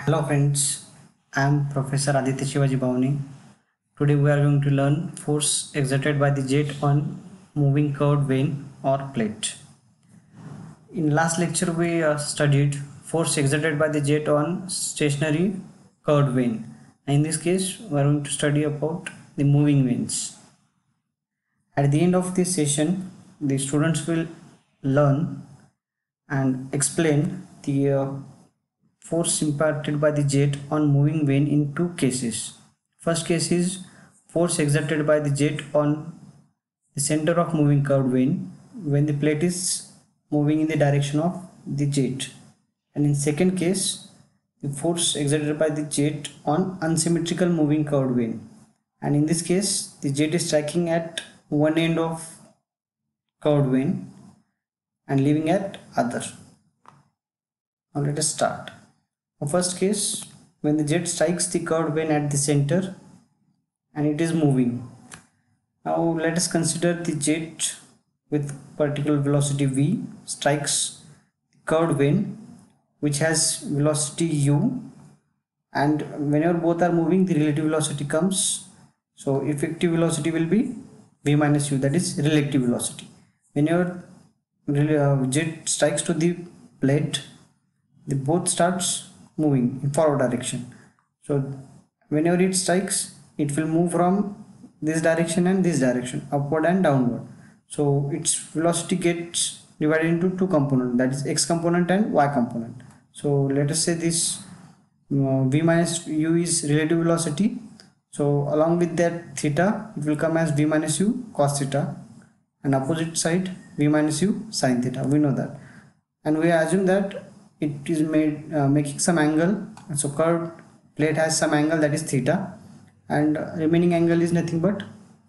Hello friends, I am Professor Aditya Shivaji Bhavani. Today we are going to learn force exerted by the jet on moving curved vane or plate. In last lecture we studied force exerted by the jet on stationary curved vane. In this case we are going to study about the moving vanes. At the end of this session the students will learn and explain the force imparted by the jet on moving vane in two cases. First case is force exerted by the jet on the center of moving curved vane when the plate is moving in the direction of the jet. And in second case, the force exerted by the jet on unsymmetrical moving curved vane. And in this case, the jet is striking at one end of curved vane and leaving at other. Now let us start. First case, when the jet strikes the curved vane at the center and it is moving. Now let us consider the jet with particular velocity v strikes the curved vane which has velocity u, and whenever both are moving the relative velocity comes. So effective velocity will be v minus u, that is relative velocity. Whenever jet strikes to the plate, the both starts moving in forward direction. So whenever it strikes, it will move from this direction and this direction, upward and downward. So its velocity gets divided into two components, that is x component and y component. So let us say this v minus u is relative velocity. So along with that theta, it will come as v minus u cos theta, and opposite side v minus u sin theta. We know that, and we assume that it is made making some angle. So curved plate has some angle, that is theta, and remaining angle is nothing but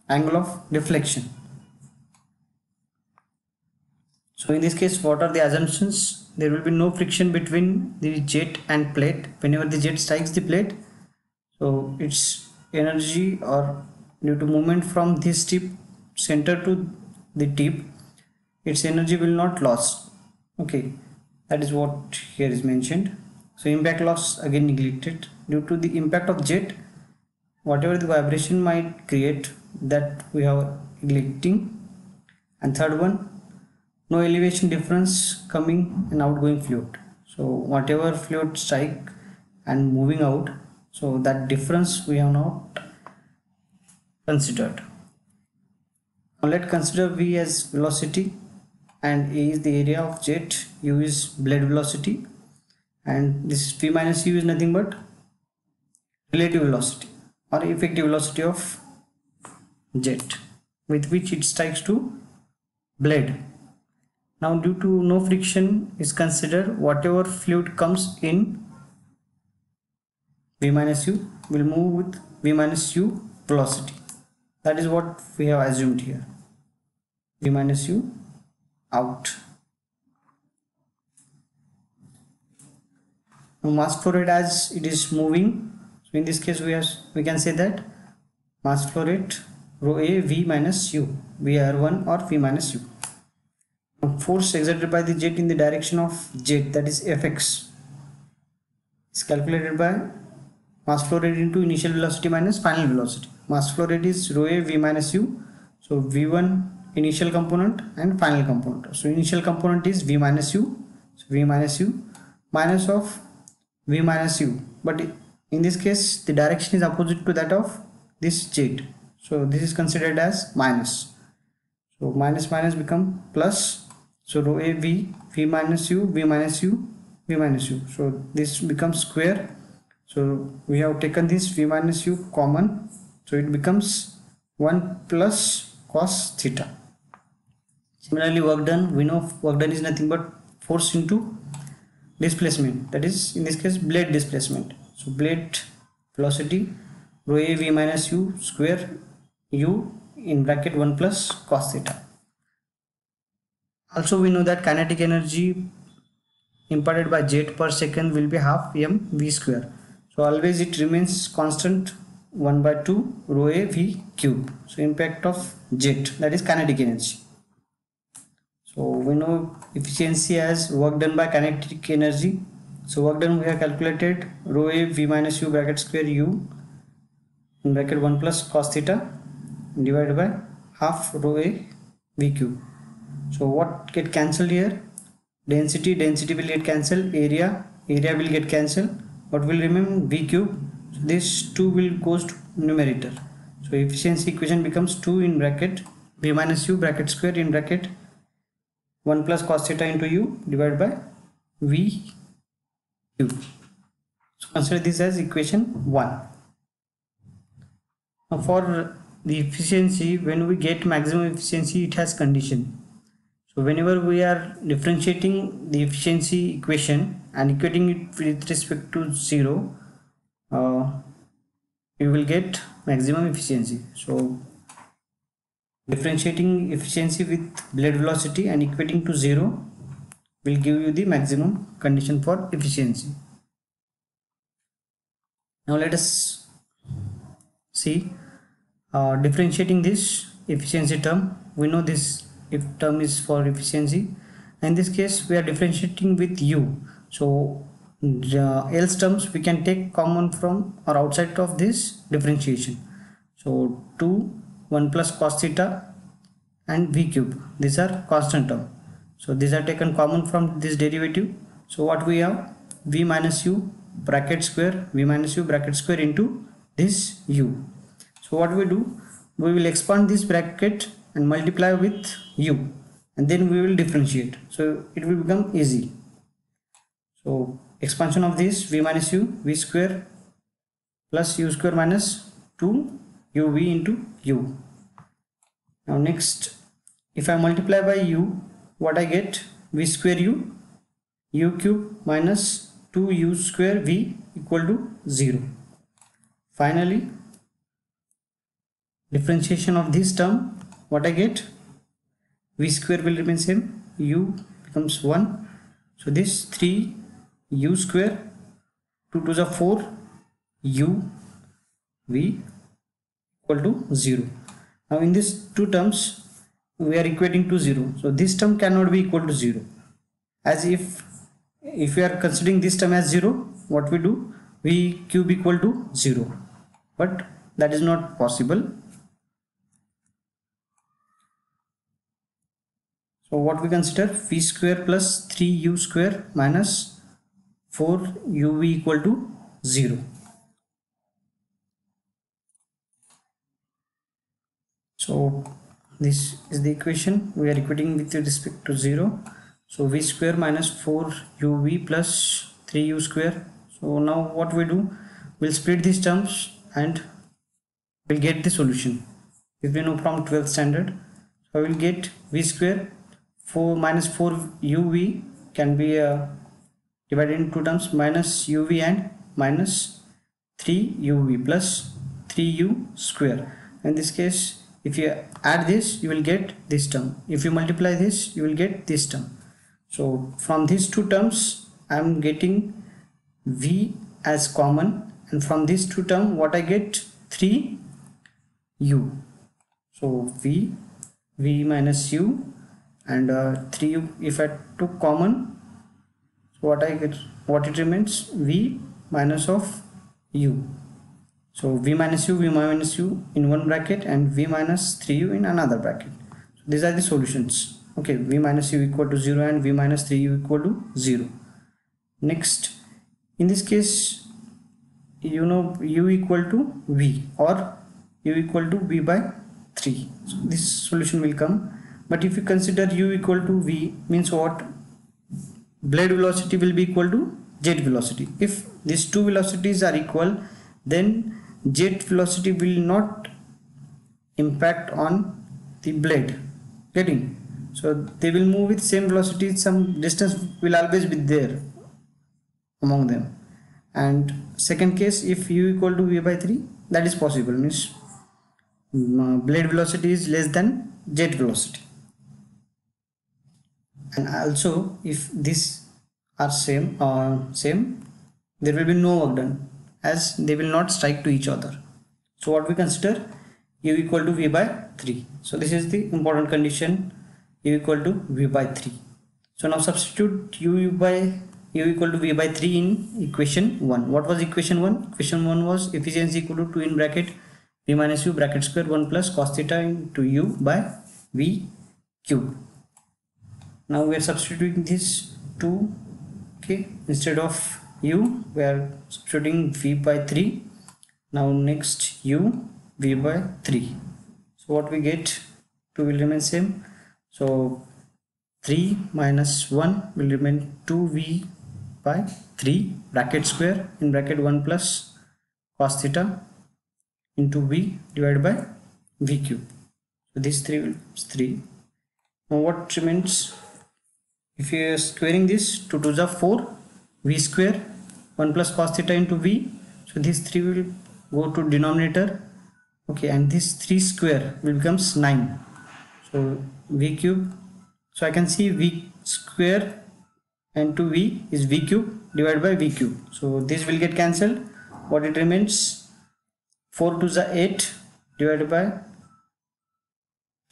angle of deflection. So in this case, what are the assumptions? There will be no friction between the jet and plate whenever the jet strikes the plate. So its energy, or due to movement from this tip center to the tip, its energy will not lost. Okay, that is what here is mentioned. So impact loss again neglected. Due to the impact of jet, whatever the vibration might create, that we are neglecting. And third one, no elevation difference coming and outgoing fluid. So whatever fluid strike and moving out, so that difference we have not considered. Now let's consider v as velocity and a is the area of jet, u is blade velocity, and this v minus u is nothing but relative velocity or effective velocity of jet with which it strikes to blade. Now due to no friction is considered, whatever fluid comes in, v minus u will move with v minus u velocity. That is what we have assumed here, v minus u out. Now mass flow rate, as it is moving, so in this case we can say that mass flow rate rho a v minus u, vr1 or v minus u. Now force exerted by the jet in the direction of jet, that is fx, is calculated by mass flow rate into initial velocity minus final velocity. Mass flow rate is rho a v minus u, so v1 initial component and final component. So initial component is v minus u, so v minus u minus of v minus u, but in this case the direction is opposite to that of this jet, so this is considered as minus. So minus minus become plus, so rho a v minus u v minus u v minus u, so this becomes square. So we have taken this v minus u common, so it becomes 1 plus cos theta. Similarly, work done, we know work done is nothing but force into displacement, that is in this case blade displacement. So blade velocity rho a v minus u square u in bracket 1 plus cos theta. Also we know that kinetic energy imparted by jet per second will be half m v square. So always it remains constant 1 by 2 rho a v cube. So impact of jet, that is kinetic energy. So we know efficiency as work done by kinetic energy. So work done, we have calculated rho A v minus u bracket square u in bracket 1 plus cos theta divided by half rho A v cube. So what get cancelled here? Density will get cancelled, area will get cancelled. What will remain? V cube. So this 2 will goes to numerator. So efficiency equation becomes 2 in bracket v minus u bracket square in bracket 1 plus cos theta into u divided by v cube. So consider this as equation 1. Now for the efficiency, when we get maximum efficiency, it has condition. So whenever we are differentiating the efficiency equation and equating it with respect to 0, you will get maximum efficiency. So differentiating efficiency with blade velocity and equating to 0 will give you the maximum condition for efficiency. Now let us see differentiating this efficiency term. We know this if term is for efficiency. In this case we are differentiating with u. So else terms we can take common from or outside of this differentiation. So 2 1 plus cos theta and v cube, these are constant term. So these are taken common from this derivative. So what we have? V minus u bracket square, v minus u bracket square into this u. So what we do? We will expand this bracket and multiply with u, and then we will differentiate. So it will become easy. So expansion of this v minus u, v square plus u square minus 2 uv into u. Now next, if I multiply by u, what I get? V square u, u cube minus 2u square v equal to 0. Finally, differentiation of this term, what I get? V square will remain same, u becomes 1. So this 3 u square, 2 to the 4 u v equal to 0. Now in these two terms we are equating to 0. So this term cannot be equal to 0. As if we are considering this term as 0, what we do? V cube equal to 0. But that is not possible. So what we consider? V square plus 3u square minus 4uv equal to 0. So this is the equation we are equating with respect to 0. So v square minus 4uv plus 3u square. So now what we do? We'll split these terms and we'll get the solution. If we know from 12th standard, so I will get v square 4 minus 4uv can be divided into two terms, minus uv and minus 3uv plus 3u square. In this case, if you add this, you will get this term. If you multiply this, you will get this term. So from these two terms, I am getting v as common, and from these two terms, what I get? 3u. So v minus u and 3u. If I took common, so what I get? What it remains? V minus of u. So v minus u in one bracket and v minus 3u in another bracket. So these are the solutions. Okay, v minus u equal to 0 and v minus 3u equal to 0. Next, in this case, you know u equal to v or u equal to v by 3. So this solution will come. But if you consider u equal to v, means what? Blade velocity will be equal to jet velocity. If these two velocities are equal, then jet velocity will not impact on the blade. Getting? So they will move with same velocity, some distance will always be there among them. And second case, if u equal to v by 3, that is possible, means blade velocity is less than jet velocity. And also if these are same, there will be no work done, as they will not strike to each other. So what we consider? U equal to v by 3. So this is the important condition, u equal to v by 3. So now substitute u by u equal to v by 3 in equation 1. What was equation 1? Equation 1 was efficiency equal to 2 in bracket v minus u bracket square 1 plus cos theta into u by v cube. Now we are substituting this 2, okay, instead of u we are substituting v by 3. Now next u v by 3. So what we get, 2 will remain same, so 3 minus 1 will remain 2v by 3 bracket square in bracket 1 plus cos theta into v divided by v cube. So this 3 will be 3. Now what remains, if you are squaring this, 2 2s are 4, v square 1 plus cos theta into v, so this 3 will go to denominator, okay, and this 3 square will becomes 9, so v cube. So I can see v square and 2v is v cube divided by v cube, so this will get cancelled. What it remains, 4 2s are 8 divided by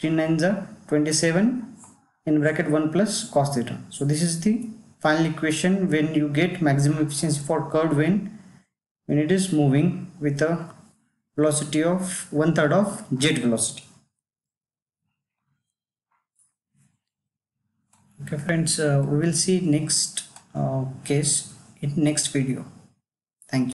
3 9s are 27 in bracket 1 plus cos theta. So this is the final equation when you get maximum efficiency for curved vane when it is moving with a velocity of 1/3 of jet velocity. Okay friends, we will see next case in next video. Thank you.